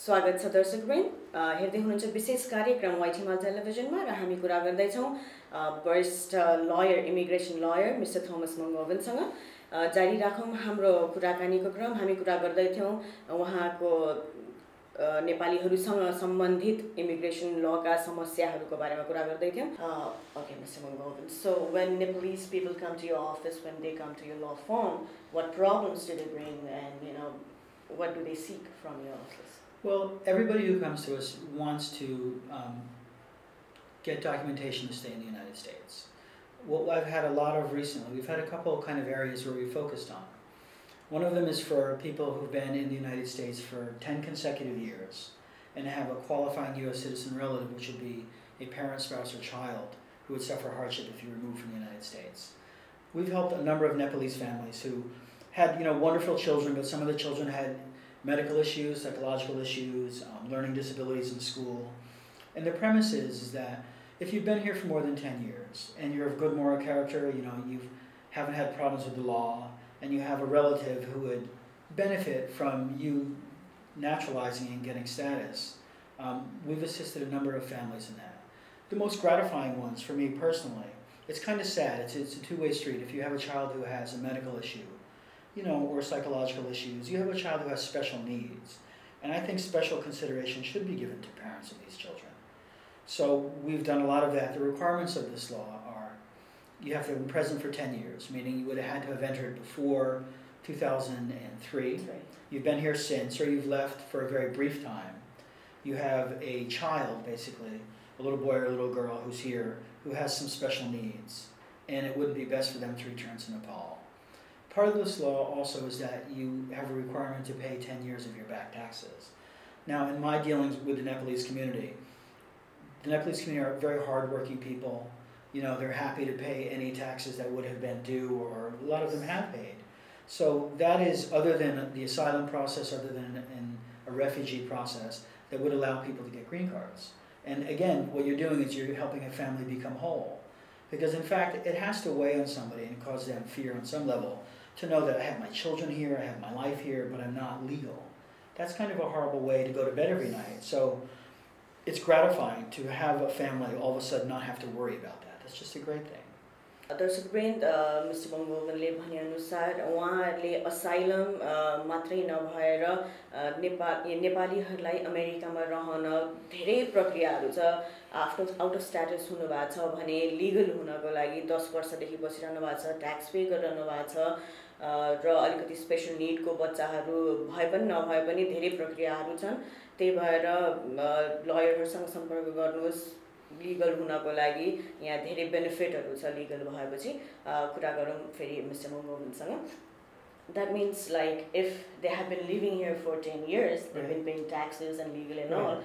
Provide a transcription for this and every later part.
स्वागत छ दर्शकवृन्द हेर्दै हुनुहुन्छ विशेष कार्यक्रम वाइट हिमाल टेलिभिजनमा र हामी कुरा गर्दैछौँ वरिष्ठ lawyer immigration lawyer mister Thomas मङ्गोभनसँग जारी राखौँ हाम्रो कुराकानीको क्रम हामी कुरा गर्दै थियौँ उहाँको नेपालीहरूसँग सम्बन्धित इमिग्रेसन लका समस्याहरूको बारेमा कुरा गर्दै थियौँ Okay, Mr. Mongolvan. So when Nepalese people come to your office, when they come to your law firm, what problems do they bring and what do they seek from your office? Well, everybody who comes to us wants to get documentation to stay in the United States. What I've had a lot of recently, we've had a couple kind of areas where we focused on. One of them is for people who've been in the United States for 10 consecutive years and have a qualifying U.S. citizen relative, which would be a parent, spouse, or child who would suffer hardship if you were removed from the United States. We've helped a number of Nepalese families who had, wonderful children, but some of the children had medical issues, psychological issues, learning disabilities in school. And the premise is that if you've been here for more than 10 years and you're of good moral character, you haven't had problems with the law, and you have a relative who would benefit from you naturalizing and getting status, we've assisted a number of families in that. The most gratifying ones for me personally, it's kind of sad, it's a two-way street. If you have a child who has a medical issue, or psychological issues, you have a child who has special needs. And I think special consideration should be given to parents of these children. So we've done a lot of that. The requirements of this law are you have to have been present for 10 years, meaning you would have had to have entered before 2003. Right. You've been here since, or you've left for a very brief time. You have a child, basically, a little boy or a little girl who's here, who has some special needs, and it wouldn't be best for them to return to Nepal. Part of this law also is that you have a requirement to pay 10 years of your back taxes. Now, in my dealings with the Nepalese community are very hardworking people. They're happy to pay any taxes that would have been due, or a lot of them have paid. So that is, other than the asylum process, other than in a refugee process, that would allow people to get green cards. And again, what you're doing is you're helping a family become whole. Because in fact, it has to weigh on somebody and cause them fear on some level to know that I have my children here, I have my life here, but I'm not legal. That's kind of a horrible way to go to bed every night. So it's gratifying to have a family all of a sudden not have to worry about that. That's just a great thing. दर्शकवृन्द mister मङ्गोभनले भनेअनुसार उहाँहरूले asylum मात्रै नभएर नेपालीहरूलाई अमेरिकामा रहन धेरै प्रक्रियाहरू छ आउट अफ स्ट्याटस हुनुभएको छ भने लिगल हुनको लागि 10 वर्षदेखि बसिरहनु भएको छ ट्याक्स पे गरिरहनु भएको छ र अलिकति स्पेशल निडको बच्चाहरू भए पनि नभए पनि धेरै प्रक्रियाहरू छन् त्यही भएर लयरहरूसँग सम्पर्क गर्नुहोस् लिगल हुनको लागि यहाँ धेरै बेनिफिटहरू छ लिगल भएपछि कुरा गरौँ फेरि mister मङ्गोभनसँग That means like if they have been living here for 10 years, they've been paying taxes and legal and all,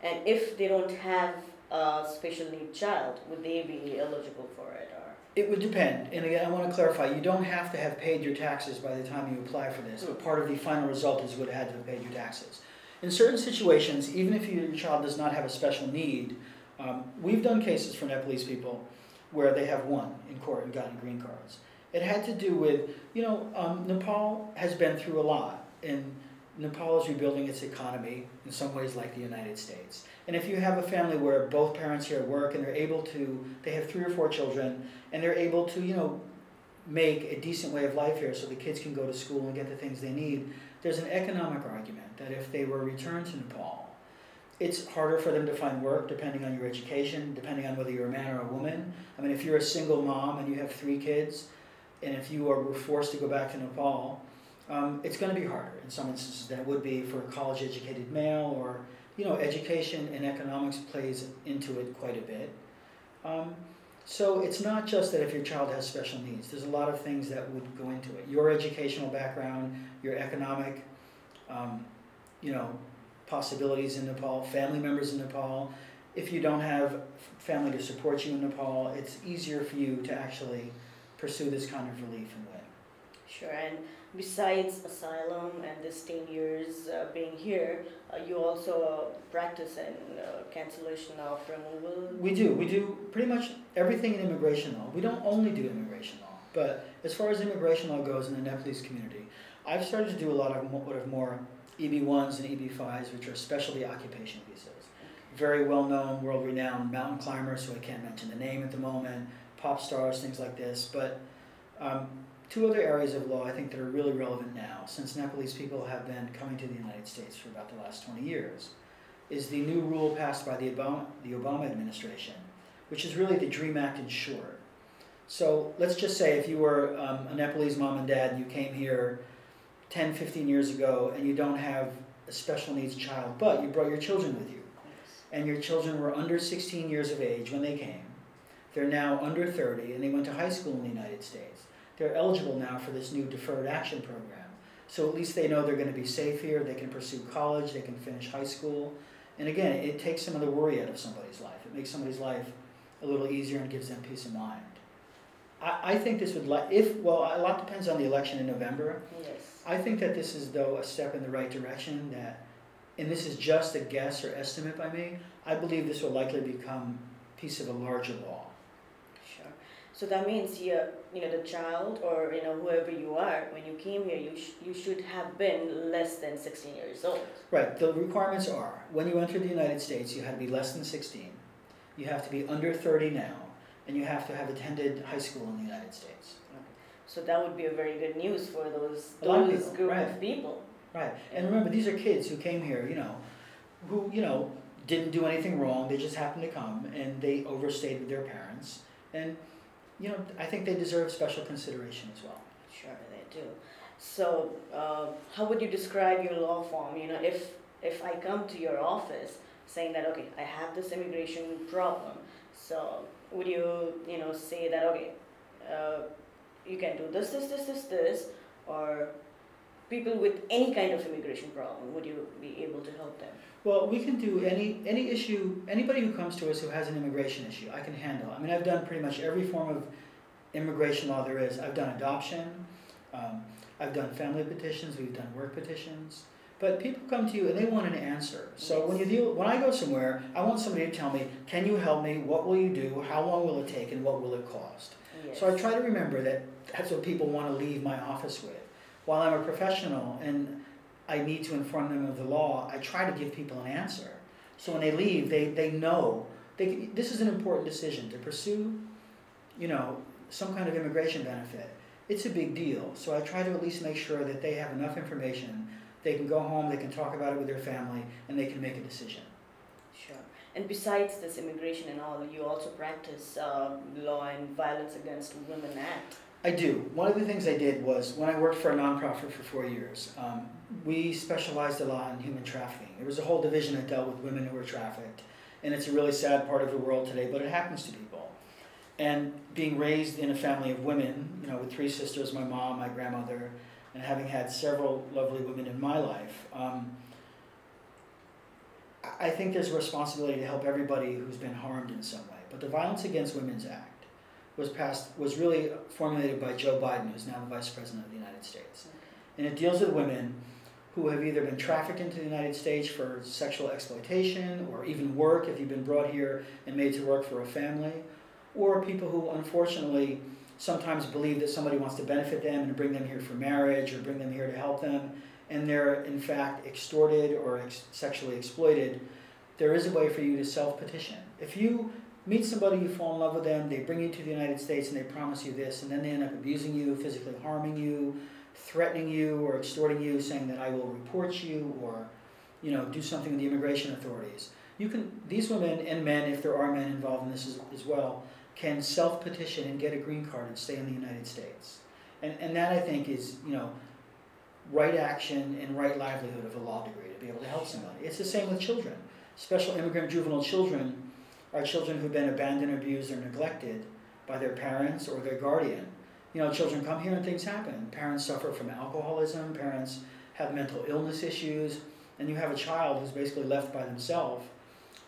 and if they don't have a special need child, would they be eligible for it? Or? It would depend. And again, I want to clarify, you don't have to have paid your taxes by the time you apply for this, but part of the final result is you would have had to have paid your taxes. In certain situations, even if your child does not have a special need, we've done cases for Nepalese people where they have won in court and gotten green cards. It had to do with, Nepal has been through a lot, and Nepal is rebuilding its economy in some ways like the United States. And if you have a family where both parents here work and they have 3 or 4 children, and they're able to, make a decent way of life here so the kids can go to school and get the things they need, there's an economic argument that if they were returned to Nepal, it's harder for them to find work depending on your education, depending on whether you're a man or a woman. I mean, if you're a single mom and you have 3 kids, and if you were forced to go back to Nepal, it's going to be harder in some instances than it would be for a college-educated male, or, education and economics plays into it quite a bit. So it's not just that if your child has special needs. There's a lot of things that would go into it. Your educational background, your economic, possibilities in Nepal, family members in Nepal. If you don't have family to support you in Nepal, it's easier for you to actually pursue this kind of relief and win. Sure, and besides asylum and this 10 years being here, you also practice in cancellation of removal? We do pretty much everything in immigration law. We don't only do immigration law, but as far as immigration law goes in the Nepalese community, I've started to do a lot of more EB-1s and EB-5s, which are specialty occupation visas. Very well-known, world-renowned mountain climbers, who I can't mention the name at the moment, pop stars, things like this. But two other areas of law I think that are really relevant now, since Nepalese people have been coming to the United States for about the last 20 years, is the new rule passed by the Obama administration, which is really the DREAM Act in short. So let's just say if you were a Nepalese mom and dad and you came here 10, 15 years ago and you don't have a special needs child, but you brought your children with you, and your children were under 16 years of age when they came. They're now under 30 and they went to high school in the United States. They're eligible now for this new deferred action program. So at least they know they're going to be safe here, they can pursue college, they can finish high school. And again, it takes some of the worry out of somebody's life. It makes somebody's life a little easier and gives them peace of mind. I think this would, well, a lot depends on the election in November. Yes. I think that this is, though, a step in the right direction, that, and this is just a guess or estimate by me, I believe this will likely become a piece of a larger law. Sure. So that means the child, or whoever you are, when you came here, you should have been less than 16 years old. Right. The requirements are, when you entered the United States, you had to be less than 16. You have to be under 30 now, and you have to have attended high school in the United States. Okay. So that would be a very good news for those group right. of people. Right. And remember, these are kids who came here, who, didn't do anything wrong. They just happened to come, and they overstayed with their parents. And, I think they deserve special consideration as well. Sure, they do. So, how would you describe your law firm? If I come to your office saying that, okay, I have this immigration problem, so would you, say that, okay, you can do this, or people with any kind of immigration problem, would you be able to help them? Well, we can do any issue, anybody who comes to us who has an immigration issue, I can handle. I mean, I've done pretty much every form of immigration law there is. I've done adoption, I've done family petitions, we've done work petitions. But people come to you and they want an answer. So when I go somewhere, I want somebody to tell me, can you help me, what will you do, how long will it take, and what will it cost? Yes. So I try to remember that that's what people want to leave my office with. While I'm a professional and I need to inform them of the law, I try to give people an answer. So when they leave, they know, this is an important decision to pursue, some kind of immigration benefit. It's a big deal. So I try to at least make sure that they have enough information. They can go home, they can talk about it with their family, and they can make a decision. Sure. And besides this immigration and all, you also practice Law and Violence Against Women Act. I do. One of the things I did was, when I worked for a nonprofit for 4 years, we specialized a lot in human trafficking. There was a whole division that dealt with women who were trafficked, and it's a really sad part of the world today, but it happens to people. And being raised in a family of women, with 3 sisters, my mom, my grandmother, and having had several lovely women in my life, I think there's a responsibility to help everybody who's been harmed in some way. But the Violence Against Women's Act was really formulated by Joe Biden, who's now the Vice President of the United States. And it deals with women who have either been trafficked into the United States for sexual exploitation, or even work, if you've been brought here and made to work for a family, or people who unfortunately sometimes believe that somebody wants to benefit them and bring them here for marriage or bring them here to help them, and they're in fact extorted or sexually exploited. There is a way for you to self-petition. If you meet somebody, you fall in love with them, they bring you to the United States and they promise you this, and then they end up abusing you, physically harming you, threatening you, or extorting you, saying that I will report you, or do something with the immigration authorities. These women and men, if there are men involved in this as well, can self-petition and get a green card and stay in the United States. And that, I think, is, right action and right livelihood of a law degree to be able to help somebody. It's the same with children. Special immigrant juvenile children are children who've been abandoned, abused, or neglected by their parents or their guardian. Children come here and things happen. Parents suffer from alcoholism, parents have mental illness issues, and you have a child who's basically left by themselves.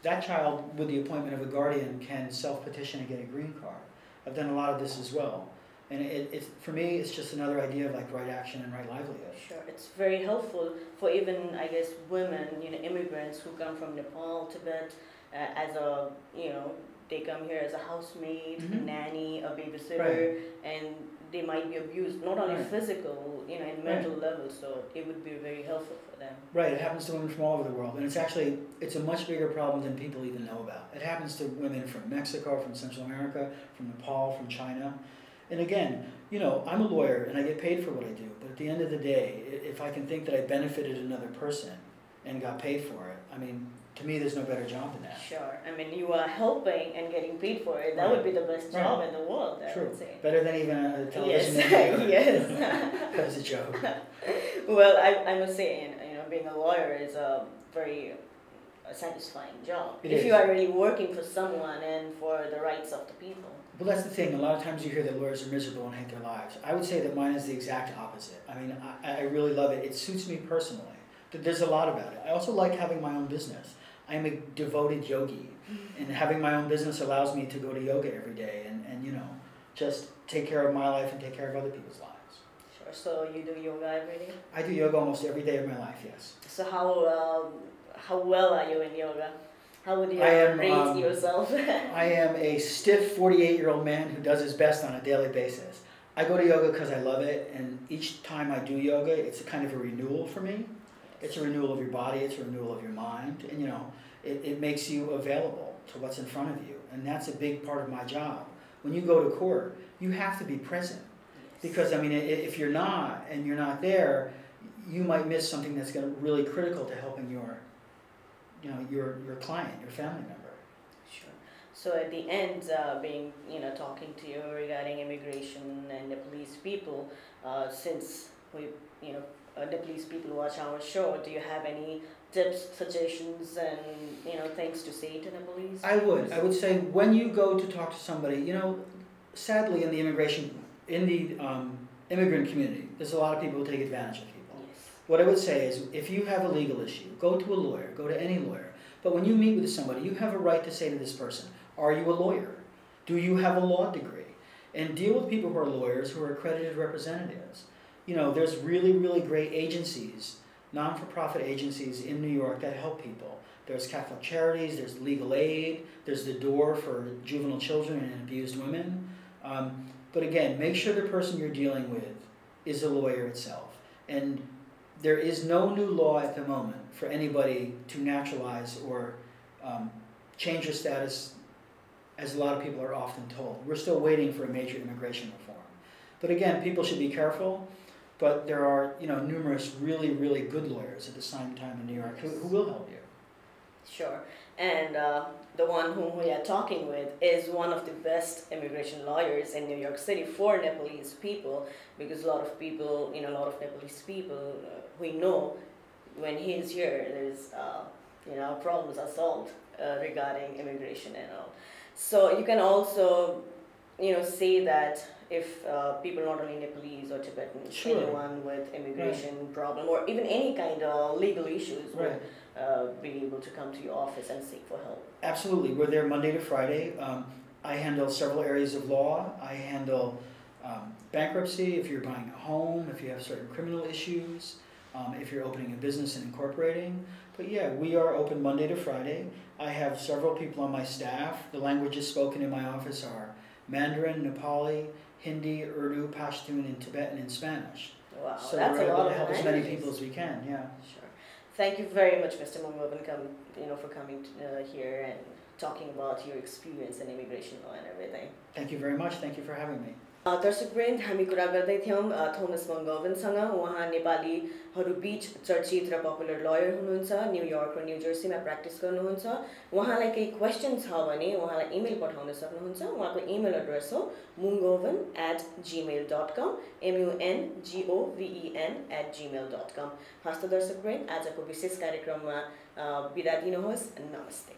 That child, with the appointment of a guardian, can self-petition and get a green card. I've done a lot of this as well. And for me, it's just another idea of right action and right livelihood. Sure, it's very helpful for even, I guess, women, immigrants who come from Nepal, Tibet, as a, they come here as a housemaid, a Mhm. nanny, a babysitter, Right. and they might be abused, not only Right. physical, in mental level, so it would be very helpful for them. Right, it happens to women from all over the world, and it's a much bigger problem than people even know about. It happens to women from Mexico, from Central America, from Nepal, from China. And again, I'm a lawyer and I get paid for what I do, but at the end of the day, if I can think that I benefited another person and got paid for it, I mean, to me, there's no better job than that. Sure. I mean, you are helping and getting paid for it. That would be the best job in the world, I would say. Better than even a television Yes, interview. yes. That was a joke. Well, I must say, being a lawyer is a very satisfying job. It if is. you are really working for someone and for the rights of the people. Well, that's the thing. A lot of times you hear that lawyers are miserable and hate their lives. I would say that mine is the exact opposite. I mean, I really love it. It suits me personally. There's a lot about it. I also like having my own business. I'm a devoted yogi, and having my own business allows me to go to yoga every day and just take care of my life and take care of other people's lives. Sure. So you do yoga every day? I do yoga almost every day of my life, yes. So how well are you in yoga? How would you rate yourself? I am a stiff 48-year-old man who does his best on a daily basis. I go to yoga because I love it, and each time I do yoga, it's a kind of a renewal for me. It's a renewal of your body, it's a renewal of your mind, and it makes you available to what's in front of you, and that's a big part of my job. When you go to court, you have to be present, because I mean, if you're not, and you're not there, you might miss something that's really critical to helping your client, your family member. Sure. So at the end, talking to you regarding immigration and Nepalese people, since Nepalese people watch our show, do you have any tips, suggestions, and things to say to Nepalese? I would say when you go to talk to somebody, sadly in the immigrant community, there's a lot of people who take advantage of people. Yes. What I would say is, if you have a legal issue, go to a lawyer, go to any lawyer. But when you meet with somebody, you have a right to say to this person, are you a lawyer? Do you have a law degree? And deal with people who are lawyers, who are accredited representatives. There's really, really great agencies, non-for-profit agencies in New York that help people. There's Catholic Charities, there's Legal Aid, there's the Door for juvenile children and abused women. But again, make sure the person you're dealing with is a lawyer itself. And there is no new law at the moment for anybody to naturalize or change their status, as a lot of people are often told. We're still waiting for a major immigration reform. But again, people should be careful. But there are, numerous really, really good lawyers at the same time in New York who will help you. Sure. And the one whom we are talking with is one of the best immigration lawyers in New York City for Nepalese people, because a lot of people, a lot of Nepalese people, we know when he is here, there's, problems are solved regarding immigration and all. So you can also, say that if people, not only Nepalese or Tibetans, Sure. anyone with immigration problem or even any kind of legal issues would be able to come to your office and seek for help. Absolutely. We're there Monday to Friday. I handle several areas of law. I handle bankruptcy, if you're buying a home, if you have certain criminal issues, if you're opening a business and incorporating. But yeah, we are open Monday to Friday. I have several people on my staff. The languages spoken in my office are Mandarin, Nepali, Hindi, Urdu, Pashtun, and Tibetan, and Spanish. Wow, So that's we're a able lot to of help as languages. many people as we can, yeah. Sure. Thank you very much, Mr. Mungovan, for coming here and talking about your experience in immigration law and everything. Thank you very much. Thank you for having me. दर्शकवृन्द, हामी कुरा गर्दै थियौँ Thomas मङ्गोभनसँग। उहाँ नेपालीहरू बीच चर्चित र popular lawyer हुनुहुन्छ, New York र new जर्सीमा practice गर्नुहुन्छ। उहाँलाई केही क्वेसन छ भने उहाँलाई इमेल पठाउन सक्नुहुन्छ। उहाँको इमेल एड्रेस हो mungovan@gmail.com, mungoven@gmail.com। हस्त दर्शकवृन्द, आजको विशेष कार्यक्रममा बिदा दिनुहोस्। नमस्ते।